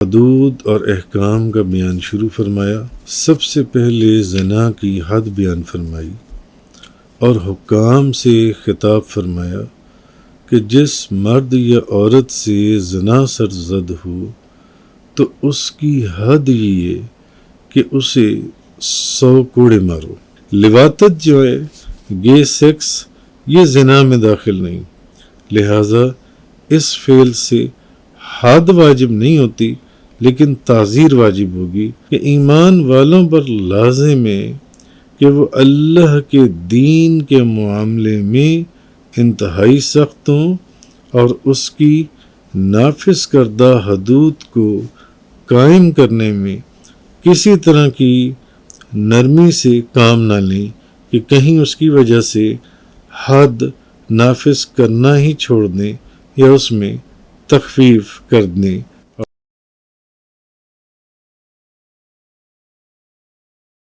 حدود اور احکام کا بیان شروع فرمایا۔ سب سے پہلے زنا کی حد بیان فرمائی اور حکام سے خطاب فرمایا کہ جس مرد یا عورت سے زنا سرزد ہو تو اس کی حد یہ ہے کہ اسے 100 کوڑے مارو۔ لواطت جو ہے، گے سیکس، یہ زنا میں داخل نہیں، لہٰذا اس فعل سے حد واجب نہیں ہوتی، لیکن تعزیر واجب ہوگی کہ ایمان والوں پر لازم ہے کہ وہ اللہ کے دین کے معاملے میں انتہائی سخت ہوں اور اس کی نافذ کردہ حدود کو قائم کرنے میں کسی طرح کی نرمی سے کام نہ لیں کہ کہیں اس کی وجہ سے حد نافذ کرنا ہی چھوڑ دیں یا اس میں تخفیف کر دیں۔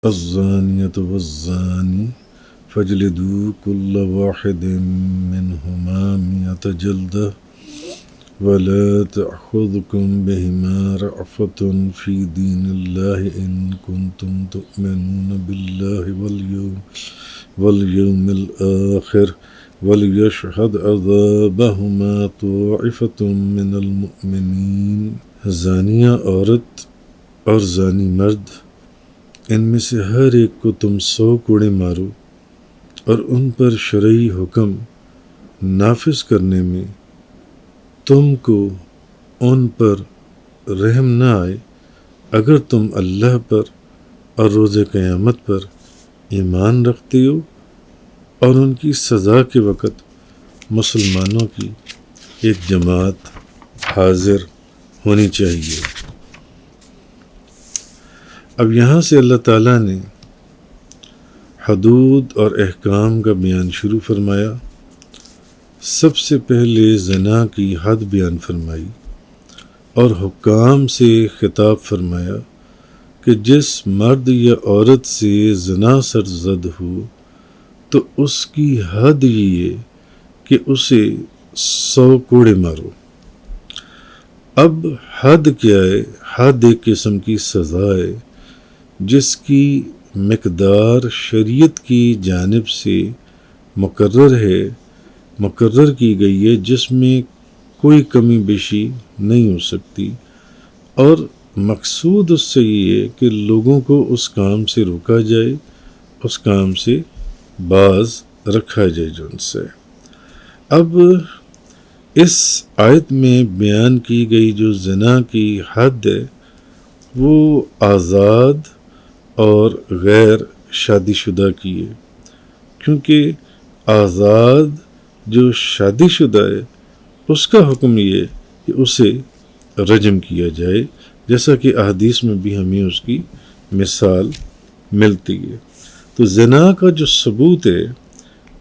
الزانیۃ والزانی فاجلدوا كل واحد منهما 100 جلدة ولا تأخذكم بهما رأفة في دين الله إن كنتم تؤمنون بالله واليوم الآخر وليشهد عذابهما طائفة من المؤمنين۔ زانیہ عورت اور زانی مرد، ان میں سے ہر ایک کو تم 100 کوڑے مارو، اور ان پر شرعی حکم نافذ کرنے میں تم کو ان پر رحم نہ آئے اگر تم اللہ پر اور روز قیامت پر ایمان رکھتے ہو، اور ان کی سزا کے وقت مسلمانوں کی ایک جماعت حاضر ہونی چاہیے۔ اب یہاں سے اللہ تعالیٰ نے حدود اور احکام کا بیان شروع فرمایا۔ سب سے پہلے زنا کی حد بیان فرمائی اور حکام سے خطاب فرمایا کہ جس مرد یا عورت سے زنا سرزد ہو تو اس کی حد یہ ہے کہ اسے 100 کوڑے مارو۔ اب حد کیا ہے؟ حد ایک قسم کی سزا ہے جس کی مقدار شریعت کی جانب سے مقرر کی گئی ہے، جس میں کوئی کمی بیشی نہیں ہو سکتی، اور مقصود اس سے یہ ہے کہ لوگوں کو اس کام سے روکا جائے، اس کام سے باز رکھا جائے جو ان سے۔ اب اس آیت میں بیان کی گئی جو زنا کی حد ہے وہ آزاد اور غیر شادی شدہ کی ہے، کیونکہ آزاد جو شادی شدہ ہے اس کا حکم یہ ہے کہ اسے رجم کیا جائے، جیسا کہ احادیث میں بھی ہمیں اس کی مثال ملتی ہے۔ تو زنا کا جو ثبوت ہے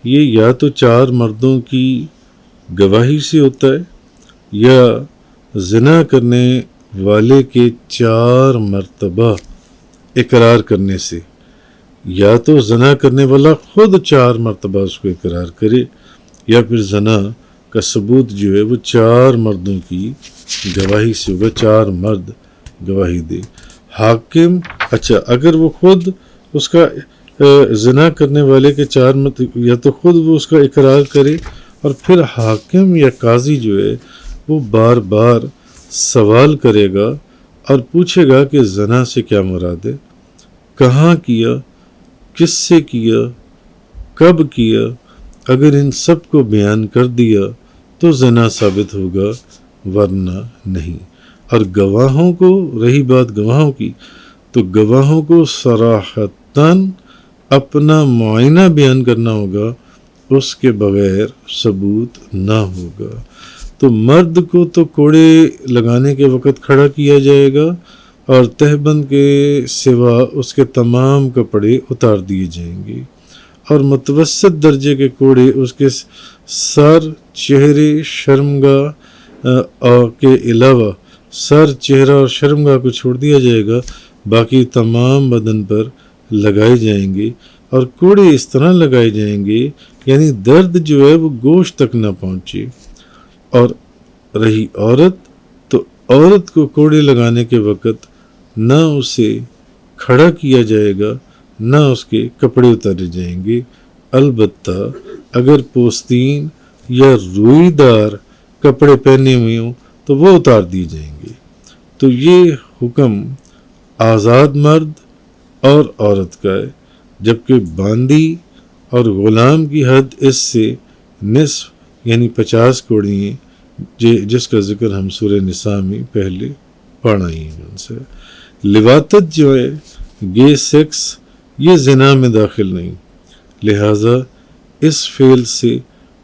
یہ یا تو 4 مردوں کی گواہی سے ہوتا ہے یا زنا کرنے والے کے 4 مرتبہ اقرار کرنے سے، یا تو زنا کرنے والا خود 4 مرتبہ اس کو اقرار کرے، یا پھر زنا کا ثبوت جو ہے وہ 4 مردوں کی گواہی سے ہوگا، 4 مرد گواہی دے۔ حاکم، اچھا اگر وہ خود اس کا زنا کرنے والے کے 4 مرد، یا تو خود وہ اس کا اقرار کرے، اور پھر حاکم یا قاضی جو ہے وہ بار بار سوال کرے گا اور پوچھے گا کہ زنا سے کیا مراد ہے، کہاں کیا، کس سے کیا، کب کیا۔ اگر ان سب کو بیان کر دیا تو زنا ثابت ہوگا، ورنہ نہیں۔ اور گواہوں کو، رہی بات گواہوں کی، تو گواہوں کو صراحتاً اپنا معائنہ بیان کرنا ہوگا، اس کے بغیر ثبوت نہ ہوگا۔ تو مرد کو تو کوڑے لگانے کے وقت کھڑا کیا جائے گا، اور تہبند کے سوا اس کے تمام کپڑے اتار دیے جائیں گے، اور متوسط درجے کے کوڑے اس کے سر، چہرے، شرمگاہ کے علاوہ سر، چہرہ اور شرمگاہ کو چھوڑ دیا جائے گا، باقی تمام بدن پر لگائے جائیں گے، اور کوڑے اس طرح لگائے جائیں گے یعنی درد جو ہے وہ گوشت تک نہ پہنچے۔ اور رہی عورت، تو عورت کو کوڑے لگانے کے وقت نہ اسے کھڑا کیا جائے گا نہ اس کے کپڑے اتارے جائیں گے، البتہ اگر پوستین یا روئی دار کپڑے پہنے ہوئے ہوں تو وہ اتار دیے جائیں گے۔ تو یہ حکم آزاد مرد اور عورت کا ہے، جبکہ باندی اور غلام کی حد اس سے نصف یعنی 50 کوڑی ہیں، جس کا ذکر ہم سورہ نساء میں پہلے پڑھا ہی ہے ان سے۔ لواطت جو ہے گے سیکس، یہ زنا میں داخل نہیں، لہٰذا اس فعل سے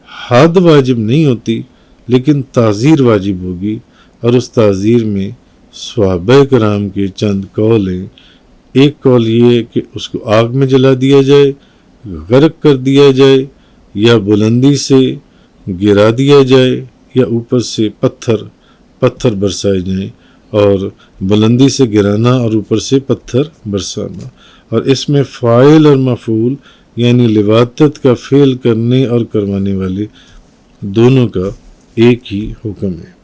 حد واجب نہیں ہوتی لیکن تعزیر واجب ہوگی، اور اس تعزیر میں صحابہ کرام کے چند قول ہیں۔ ایک قول یہ ہے کہ اس کو آگ میں جلا دیا جائے، غرق کر دیا جائے، یا بلندی سے گرا دیا جائے، یا اوپر سے پتھر برسائے جائیں، اور بلندی سے گرانا اور اوپر سے پتھر برسانا۔ اور اس میں فاعل اور مفعول یعنی لواطت کا فعل کرنے اور کروانے والے دونوں کا ایک ہی حکم ہے۔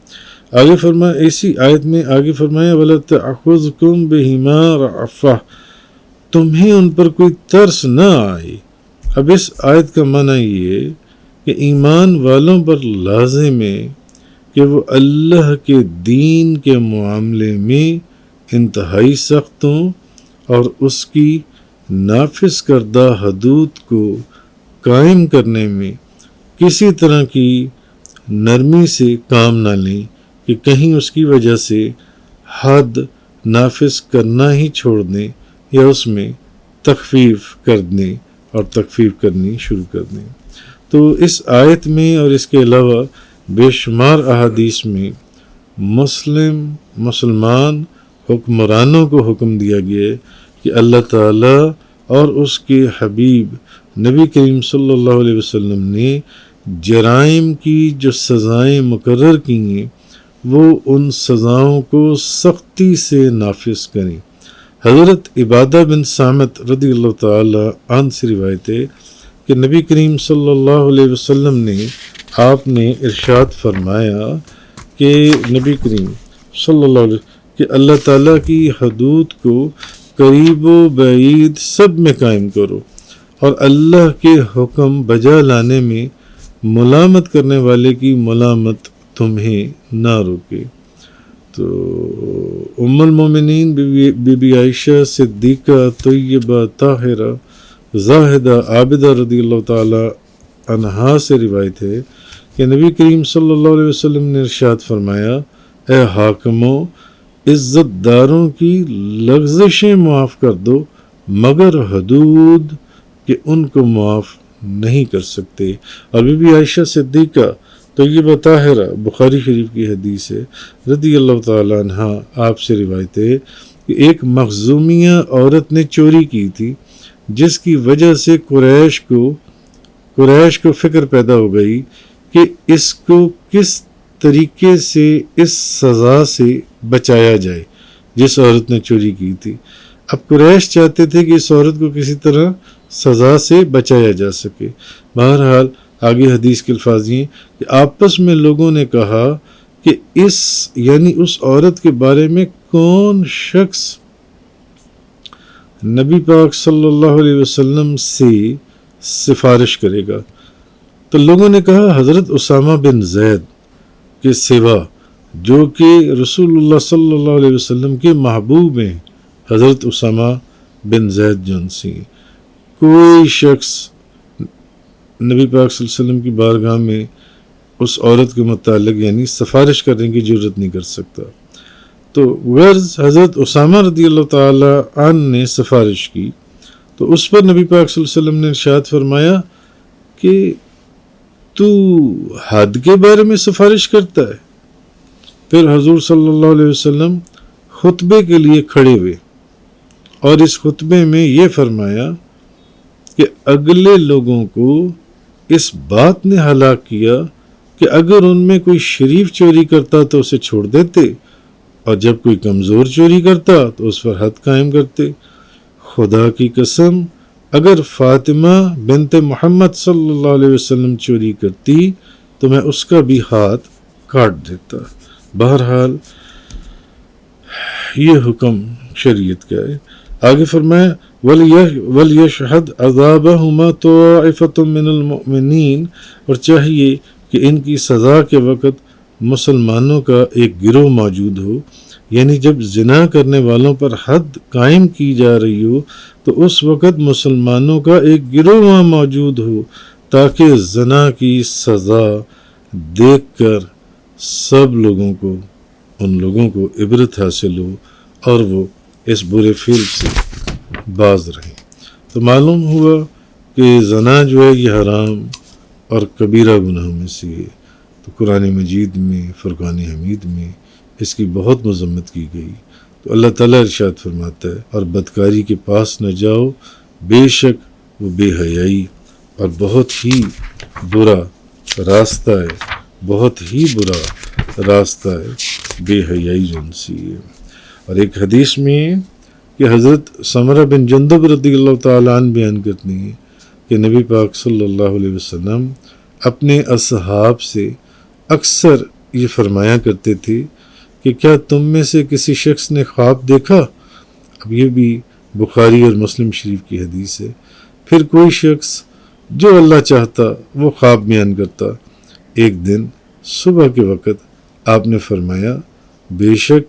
آگے فرمایا، اسی آیت میں آگے فرمایا وَلَا تَأْخُذْكُمْ بِهِمَا رَأْفَةٌ، تمہیں ان پر کوئی ترس نہ آئے۔ اب اس آیت کا معنی یہ ہے کہ ایمان والوں پر لازم ہے کہ وہ اللہ کے دین کے معاملے میں انتہائی سخت ہوں اور اس کی نافذ کردہ حدود کو قائم کرنے میں کسی طرح کی نرمی سے کام نہ لیں کہ کہیں اس کی وجہ سے حد نافذ کرنا ہی چھوڑ دیں یا اس میں تخفیف کر دیں اور تخفیف کرنی شروع کر دیں۔ تو اس آیت میں اور اس کے علاوہ بے شمار احادیث میں مسلمان حکمرانوں کو حکم دیا گیا ہے کہ اللہ تعالیٰ اور اس کے حبیب نبی کریم صلی اللہ علیہ وسلم نے جرائم کی جو سزائیں مقرر کی ہیں وہ ان سزاؤں کو سختی سے نافذ کریں۔ حضرت عبادہ بن صامت رضی اللہ تعالی عنہ سے روایت ہے کہ نبی کریم صلی اللہ علیہ وسلم نے آپ نے ارشاد فرمایا کہ نبی کریم صلی اللہ علیہ وسلم کہ اللہ تعالیٰ کی حدود کو قریب و بعید سب میں قائم کرو اور اللہ کے حکم بجا لانے میں ملامت کرنے والے کی ملامت تمہیں نہ روکے۔ تو ام المومنین بی بی عائشہ صدیقہ طیبہ طاہرہ زاہدہ عابدہ رضی اللہ تعالی عنہا سے روایت ہے کہ نبی کریم صلی اللہ علیہ وسلم نے ارشاد فرمایا، اے حاکموں، عزت داروں کی لغزشیں معاف کر دو مگر حدود کہ ان کو معاف نہیں کر سکتے۔ اور بی بی عائشہ صدیقہ طیبہ طاہرہ بخاری شریف کی حدیث ہے رضی اللہ تعالیٰ عنہ، آپ سے روایت ہے کہ ایک مخزومیہ عورت نے چوری کی تھی جس کی وجہ سے قریش کو فکر پیدا ہو گئی کہ اس کو کس طریقے سے اس سزا سے بچایا جائے جس عورت نے چوری کی تھی۔ اب قریش چاہتے تھے کہ اس عورت کو کسی طرح سزا سے بچایا جا سکے۔ بہرحال آگے حدیث کے الفاظ یہ کہ آپس میں لوگوں نے کہا کہ اس عورت کے بارے میں کون شخص نبی پاک صلی اللہ علیہ وسلم سے سفارش کرے گا؟ تو لوگوں نے کہا حضرت اسامہ بن زید کے سوا، جو کہ رسول اللہ صلی اللہ علیہ وسلم کے محبوب ہیں، حضرت اسامہ بن زید جن سے کوئی شخص نبی پاک صلی اللہ علیہ وسلم کی بارگاہ میں اس عورت کے متعلق سفارش کرنے کی جرت نہیں کر سکتا۔ تو غرض حضرت اسامہ رضی اللہ تعالی عنہ نے سفارش کی تو اس پر نبی پاک صلی اللہ علیہ وسلم نے ارشاد فرمایا کہ تو حد کے بارے میں سفارش کرتا ہے؟ پھر حضور صلی اللہ علیہ وسلم خطبے کے لیے کھڑے ہوئے اور اس خطبے میں یہ فرمایا کہ اگلے لوگوں کو اس بات نے ہلاک کیا کہ اگر ان میں کوئی شریف چوری کرتا تو اسے چھوڑ دیتے اور جب کوئی کمزور چوری کرتا تو اس پر حد قائم کرتے۔ خدا کی قسم اگر فاطمہ بنت محمد صلی اللہ علیہ وسلم چوری کرتی تو میں اس کا بھی ہاتھ کاٹ دیتا۔ بہرحال یہ حکم شریعت کا ہے۔ آگے فرمایا وَلْيَشْهَدْ عَذَابَهُمَا طَائِفَةٌ مِّنَ الْمُؤْمِنِينَ، اور چاہیے کہ ان کی سزا کے وقت مسلمانوں کا ایک گروہ موجود ہو، یعنی جب زنا کرنے والوں پر حد قائم کی جا رہی ہو تو اس وقت مسلمانوں کا ایک گروہ وہاں موجود ہو، تاکہ زنا کی سزا دیکھ کر سب لوگوں کو، ان لوگوں کو عبرت حاصل ہو اور وہ اس برے فعل سے باز رہیں۔ تو معلوم ہوا کہ زنا جو ہے یہ حرام اور کبیرہ گناہوں میں سے ہے۔ تو قرآن مجید میں، فرقان حمید میں اس کی بہت مذمت کی گئی۔ تو اللہ تعالیٰ ارشاد فرماتا ہے اور بدکاری کے پاس نہ جاؤ، بے شک وہ بے حیائی اور بہت ہی برا راستہ ہے، بہت ہی برا راستہ ہے بے حیائی جن سی ہے۔ اور ایک حدیث میں کہ حضرت سمرہ بن جندب رضی اللہ تعالیٰ عنہ بیان کرتے ہیں کہ نبی پاک صلی اللہ علیہ وسلم اپنے اصحاب سے اکثر یہ فرمایا کرتے تھے کہ کیا تم میں سے کسی شخص نے خواب دیکھا؟ اب یہ بھی بخاری اور مسلم شریف کی حدیث ہے۔ پھر کوئی شخص جو اللہ چاہتا وہ خواب بیان کرتا۔ ایک دن صبح کے وقت آپ نے فرمایا بے شک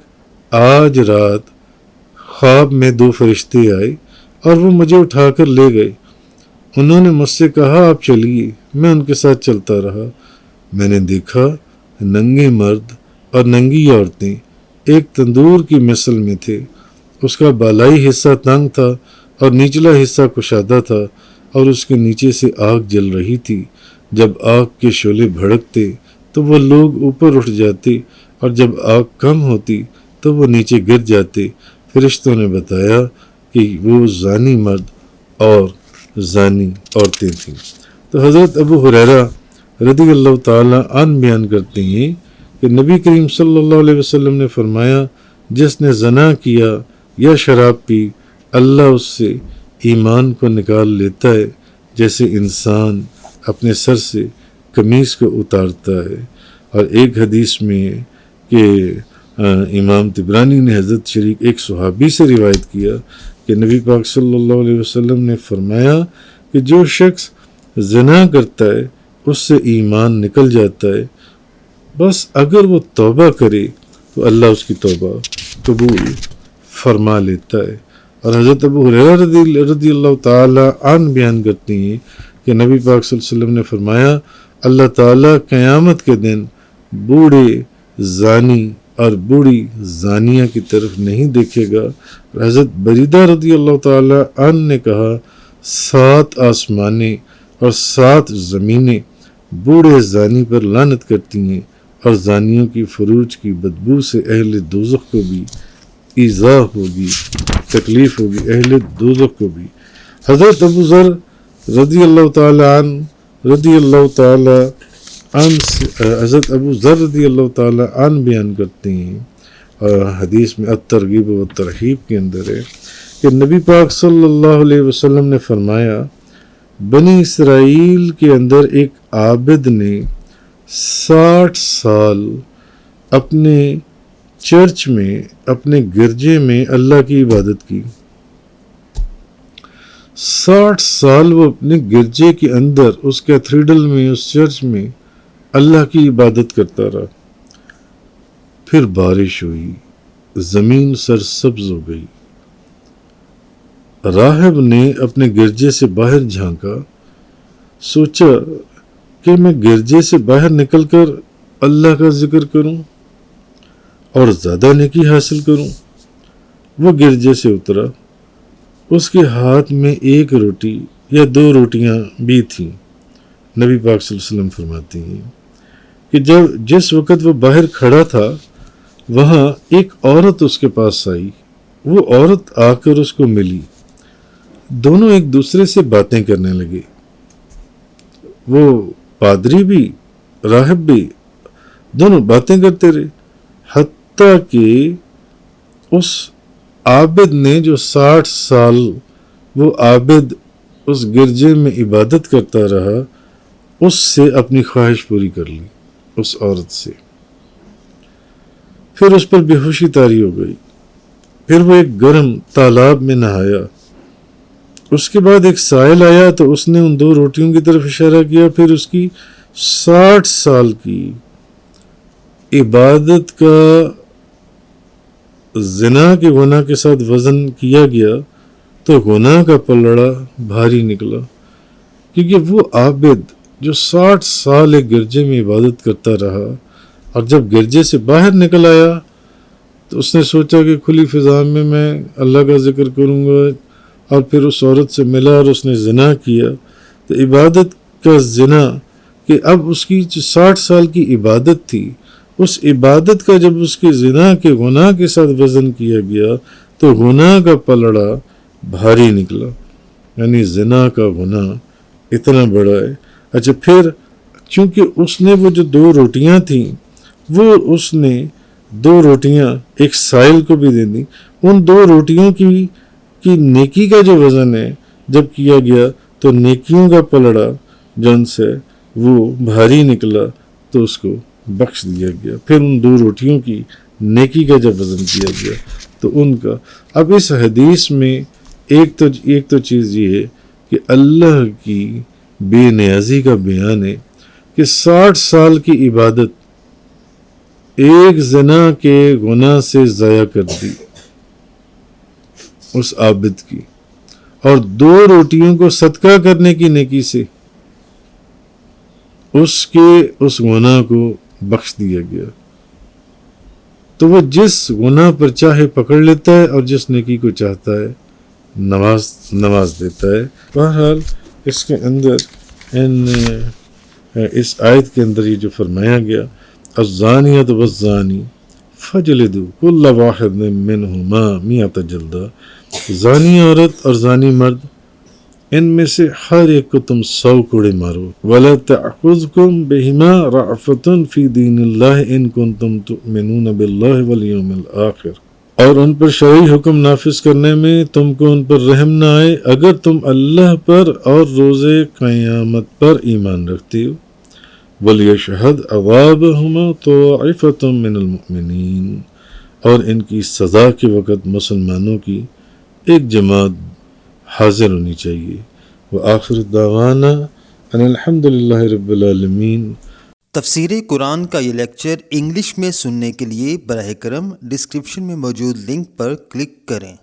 آج رات خواب میں 2 فرشتے آئے اور وہ مجھے اٹھا کر لے گئے۔ انہوں نے مجھ سے کہا آپ چلیے، میں ان کے ساتھ چلتا رہا۔ میں نے دیکھا ننگے مرد اور ننگی عورتیں ایک تندور کی مثل میں تھے، اس کا بالائی حصہ تنگ تھا اور نچلا حصہ کشادہ تھا، اور اس کے نیچے سے آگ جل رہی تھی۔ جب آگ کے شعلے بھڑکتے تو وہ لوگ اوپر اٹھ جاتے، اور جب آگ کم ہوتی تو وہ نیچے گر جاتے۔ فرشتوں نے بتایا کہ وہ زانی مرد اور زانی عورتیں تھیں۔ تو حضرت ابو ہریرہ رضی اللہ تعالیٰ عنہ بیان کرتے ہیں کہ نبی کریم صلی اللہ علیہ وسلم نے فرمایا جس نے زنا کیا یا شراب پی، اللہ اس سے ایمان کو نکال لیتا ہے جیسے انسان اپنے سر سے قمیص کو اتارتا ہے۔ اور ایک حدیث میں کہ امام طبرانی نے حضرت شریک ایک صحابی سے روایت کیا کہ نبی پاک صلی اللہ علیہ وسلم نے فرمایا کہ جو شخص زنا کرتا ہے اس سے ایمان نکل جاتا ہے، بس اگر وہ توبہ کرے تو اللہ اس کی توبہ قبول فرما لیتا ہے۔ اور حضرت ابو ہریرہ رضی اللہ تعالیٰ عنہ بیان کرتے ہیں کہ نبی پاک صلی اللہ علیہ وسلم نے فرمایا اللہ تعالیٰ قیامت کے دن بوڑھے زانی اور بوڑھی زانیہ کی طرف نہیں دیکھے گا۔ اور حضرت بریدہ رضی اللہ تعالیٰ عنہ نے کہا 7 آسمانیں اور 7 زمینیں بوڑھے زانی پر لعنت کرتی ہیں، اور زانیوں کی فروج کی بدبو سے اہل دوزخ کو بھی ایذا ہوگی، تکلیف ہوگی، اہل دوزخ کو بھی۔ حضرت ابو ذر رضی اللہ تعالیٰ عنہ حضرت ابو ذر رضی اللہ تعالیٰ عنہ بیان کرتے ہیں، اور حدیث میں الترغیب و ترہیب کے اندر ہے کہ نبی پاک صلی اللہ علیہ وسلم نے فرمایا بنی اسرائیل کے اندر ایک عابد نے 60 سال اپنے چرچ میں، اپنے گرجے میں اللہ کی عبادت کی۔ 60 سال وہ اپنے گرجے کے اندر، اس کیتھیڈرل میں، اس چرچ میں اللہ کی عبادت کرتا رہا۔ پھر بارش ہوئی، زمین سرسبز ہو گئی۔ راہب نے اپنے گرجے سے باہر جھانکا، سوچا کہ میں گرجے سے باہر نکل کر اللہ کا ذکر کروں اور زیادہ نیکی حاصل کروں۔ وہ گرجے سے اترا، اس کے ہاتھ میں 1 روٹی یا 2 روٹیاں بھی تھیں۔ نبی پاک صلی اللہ علیہ وسلم فرماتے ہیں کہ جس وقت وہ باہر کھڑا تھا وہاں ایک عورت اس کے پاس آئی۔ وہ عورت آ کر اس کو ملی، دونوں ایک دوسرے سے باتیں کرنے لگے۔ وہ پادری بھی، راہب بھی، دونوں باتیں کرتے رہے، حتیٰ کہ اس عابد نے جو 60 سال وہ عابد اس گرجے میں عبادت کرتا رہا، اس سے اپنی خواہش پوری کر لی، اس عورت سے۔ پھر اس پر بے ہوشی طاری ہو گئی، پھر وہ ایک گرم تالاب میں نہایا۔ اس کے بعد ایک سائل آیا تو اس نے ان 2 روٹیوں کی طرف اشارہ کیا، پھر اس کی 60 سال کی عبادت کا زنا کے گناہ کے ساتھ وزن کیا گیا تو گناہ کا پلڑا بھاری نکلا، کیونکہ وہ عابد جو 60 سال ایک گرجے میں عبادت کرتا رہا، اور جب گرجے سے باہر نکل آیا تو اس نے سوچا کہ کھلی فضا میں اللہ کا ذکر کروں گا، اور پھر اس عورت سے ملا اور اس نے زنا کیا، تو عبادت کا زنا کہ اب اس کی 60 سال کی عبادت تھی، اس عبادت کا جب اس کے زنا کے گناہ کے ساتھ وزن کیا گیا تو گناہ کا پلڑا بھاری نکلا، یعنی زنا کا گناہ اتنا بڑا ہے۔ اچھا، پھر چونکہ اس نے وہ جو 2 روٹیاں تھیں وہ اس نے 2 روٹیاں ایک سائل کو بھی دے دیں، ان 2 روٹیوں کی نیکی کا جو وزن ہے جب کیا گیا تو نیکیوں کا پلڑا جن سے وہ بھاری نکلا تو اس کو بخش دیا گیا۔ پھر ان 2 روٹیوں کی نیکی کا جب وزن کیا گیا تو ان کا، اب اس حدیث میں ایک تو چیز یہ ہے کہ اللہ کی بے نیازی کا بیان ہے کہ 60 سال کی عبادت ایک زنا کے گناہ سے ضائع کر دی اس عابد کی، اور 2 روٹیوں کو صدقہ کرنے کی نیکی سے اس گناہ کو بخش دیا گیا۔ تو وہ جس گناہ پر چاہے پکڑ لیتا ہے اور جس نیکی کو چاہتا ہے نواز دیتا ہے۔ بہرحال اس کے اندر اس آیت کے اندر یہ جو فرمایا گیا، الزانیۃ والزانی فجلدوا کل واحد منہما 100 جلدہ، زانی عورت اور زانی مرد ان میں سے ہر ایک کو تم 100 کوڑے مارو، وَلَا تَأْخُذْكُمْ بِهِمَا رَأْفَةٌ فِي دِينِ اللَّهِ إِن كُنتُمْ تُؤْمِنُونَ بِاللَّهِ وَالْيَوْمِ الْآخِرِ، اور ان پر شرعی حکم نافذ کرنے میں تم کو ان پر رحم نہ آئے اگر تم اللہ پر اور روز قیامت پر ایمان رکھتے ہو۔ وَلْيَشْهَدْ عَذَابَهُمَا طَائِفَةٌ مِّنَ الْمُؤْمِنِينَ، اور ان کی سزا کے وقت مسلمانوں کی ایک جماعت حاضر ہونی چاہیے۔ وآخر دعوانا ان الحمد للہ رب العالمین۔ تفسیر قرآن کا یہ لیکچر انگلش میں سننے کے لیے براہ کرم ڈسکرپشن میں موجود لنک پر کلک کریں۔